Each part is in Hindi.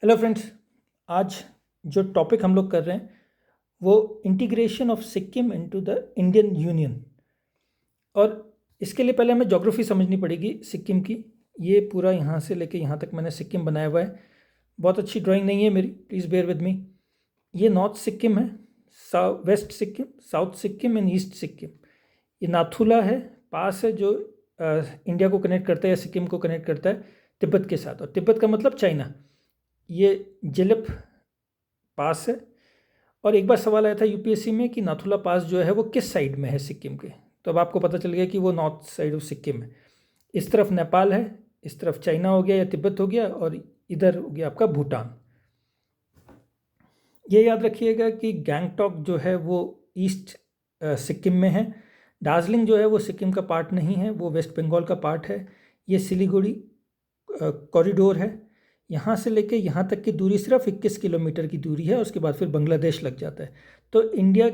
Hello friends. आज जो टॉपिक हम लोग कर रहे हैं वो integration of Sikkim into the Indian union. और इसके लिए पहले हमें ज्योग्राफी समझनी पड़ेगी सिक्किम की। ये पूरा यहाँ से लेके यहाँ तक मैंने सिक्किम बनाया हुआ है। बहुत अच्छी ड्राइंग नहीं है मेरी, प्लीज़ बेयर विद मी। ये नॉर्थ सिक्किम है, west Sikkim, south Sikkim and east Sikkim. ये नाथुला है, पास है जो इंडिया को कनेक्ट करता है या सिक्किम को कनेक्ट करता है तिब्बत के साथ, और तिब्बत का मतलब चाइना। ये जिलिप पास है। और एक बार सवाल आया था यूपीएससी में कि नाथुला पास जो है वो किस साइड में है सिक्किम के, तो अब आपको पता चल गया कि वो नॉर्थ साइड ऑफ सिक्किम है। इस तरफ नेपाल है, इस तरफ चाइना हो गया या तिब्बत हो गया, और इधर हो गया आपका भूटान। ये याद रखिएगा कि गैंगटॉक जो है वो ईस्ट सिक्किम में है। दार्जिलिंग जो है वो सिक्किम का पार्ट नहीं है, वो वेस्ट बंगाल का पार्ट है। ये सिलीगुड़ी कॉरिडोर है। यहाँ से लेके यहाँ तक की दूरी सिर्फ 21 किलोमीटर की दूरी है, उसके बाद फिर बांग्लादेश लग जाता है। तो इंडिया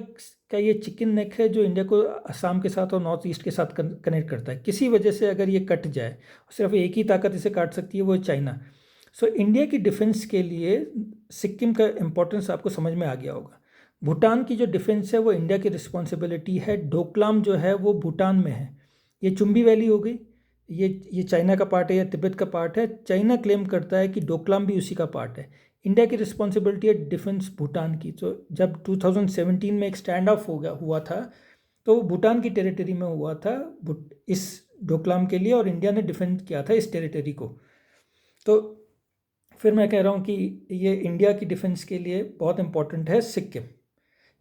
का ये चिकन नेक है जो इंडिया को असम के साथ और नॉर्थ ईस्ट के साथ कनेक्ट करता है। किसी वजह से अगर ये कट जाए, सिर्फ एक ही ताकत इसे काट सकती है, वो है चाइना। सो इंडिया की डिफेंस के लिए सिक्किम का इम्पोर्टेंस आपको समझ में आ गया होगा। भूटान की जो डिफेंस है वो इंडिया की रिस्पॉन्सिबिलिटी है। डोकलाम जो है वो भूटान में है। ये चुम्बी वैली हो गई, ये चाइना का पार्ट है या तिब्बत का पार्ट है। चाइना क्लेम करता है कि डोकलाम भी उसी का पार्ट है। इंडिया की रिस्पॉन्सिबिलिटी है डिफेंस भूटान की। तो जब 2017 में एक स्टैंड ऑफ हुआ था, तो वो भूटान की टेरिटरी में हुआ था इस डोकलाम के लिए, और इंडिया ने डिफेंड किया था इस टेरिटरी को। तो फिर मैं कह रहा हूँ कि ये इंडिया की डिफेंस के लिए बहुत इंपॉर्टेंट है सिक्किम।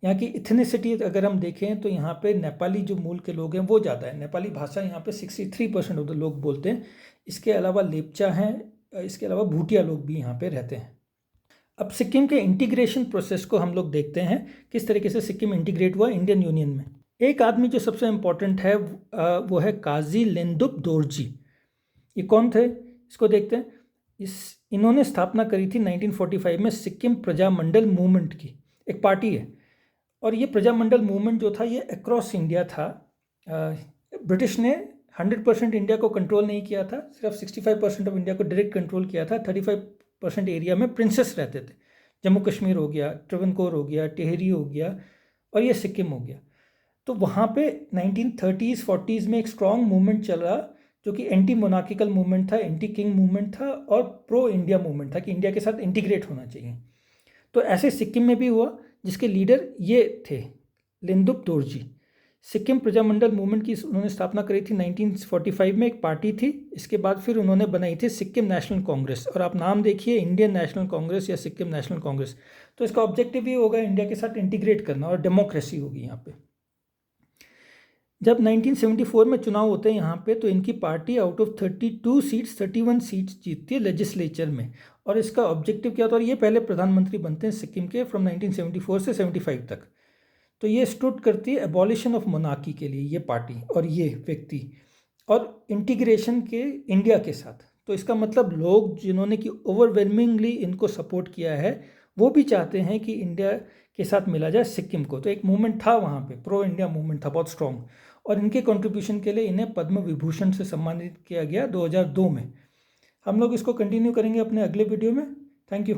यहाँ की इथनिसिटी अगर हम देखें तो यहाँ पे नेपाली जो मूल के लोग हैं वो ज़्यादा है। नेपाली भाषा यहाँ पे 63% ऑफ द लोग बोलते हैं। इसके अलावा लेपचा हैं, इसके अलावा भूटिया लोग भी यहाँ पे रहते हैं। अब सिक्किम के इंटीग्रेशन प्रोसेस को हम लोग देखते हैं, किस तरीके से सिक्किम इंटीग्रेट हुआ इंडियन यूनियन में। एक आदमी जो सबसे इम्पोर्टेंट है वो है काजी लेंदुप दोरजी। ये कौन थे, इसको देखते हैं। इन्होंने स्थापना करी थी 1945 में सिक्किम प्रजामंडल मूवमेंट की। एक पार्टी है, और ये प्रजामंडल मूवमेंट जो था ये अक्रॉस इंडिया था। ब्रिटिश ने 100% इंडिया को कंट्रोल नहीं किया था, सिर्फ 65% ऑफ इंडिया को डायरेक्ट कंट्रोल किया था। 35% एरिया में प्रिंसेस रहते थे। जम्मू कश्मीर हो गया, ट्रवनकोर हो गया, टिहरी हो गया, और ये सिक्किम हो गया। तो वहाँ पे 1930s 40s में एक स्ट्रॉन्ग मूवमेंट चल रहा, जो कि एंटी मोनार्किकल मूवमेंट था, एंटी किंग मूवमेंट था, और प्रो इंडिया मूवमेंट था कि इंडिया के साथ इंटीग्रेट होना चाहिए। तो ऐसे सिक्किम में भी हुआ, जिसके लीडर ये थे लेंदुप दोरजी। सिक्किम प्रजामंडल मूवमेंट की उन्होंने स्थापना करी थी 1945 में, एक पार्टी थी। इसके बाद फिर उन्होंने बनाई थी सिक्किम नेशनल कांग्रेस, और आप नाम देखिए इंडियन नेशनल कांग्रेस या सिक्किम नेशनल कांग्रेस। तो इसका ऑब्जेक्टिव ये होगा इंडिया के साथ इंटीग्रेट करना, और डेमोक्रेसी होगी यहाँ पे। जब 1974 में चुनाव होते हैं यहाँ पे, तो इनकी party out of 32 seats 31 seats जीतती है लेजिस्लेचर में। और इसका ऑब्जेक्टिव क्या होता है, और ये पहले प्रधानमंत्री बनते हैं सिक्किम के फ्रॉम 1974 से 75 तक। तो ये स्टूड करती है एबॉलिशन ऑफ मोनार्की के लिए, ये पार्टी और ये व्यक्ति, और इंटीग्रेशन के इंडिया के साथ। तो इसका मतलब लोग जिन्होंने कि ओवरवेलमिंगली इनको सपोर्ट किया है, वो भी चाहते हैं कि इंडिया के साथ मिला जाए सिक्किम को। तो एक मूवमेंट था वहाँ पे, प्रो इंडिया मूवमेंट था, बहुत स्ट्रॉन्ग। और इनके कंट्रीब्यूशन के लिए इन्हें पद्म विभूषण से सम्मानित किया गया 2002 में। हम लोग इसको कंटिन्यू करेंगे अपने अगले वीडियो में। Thank you.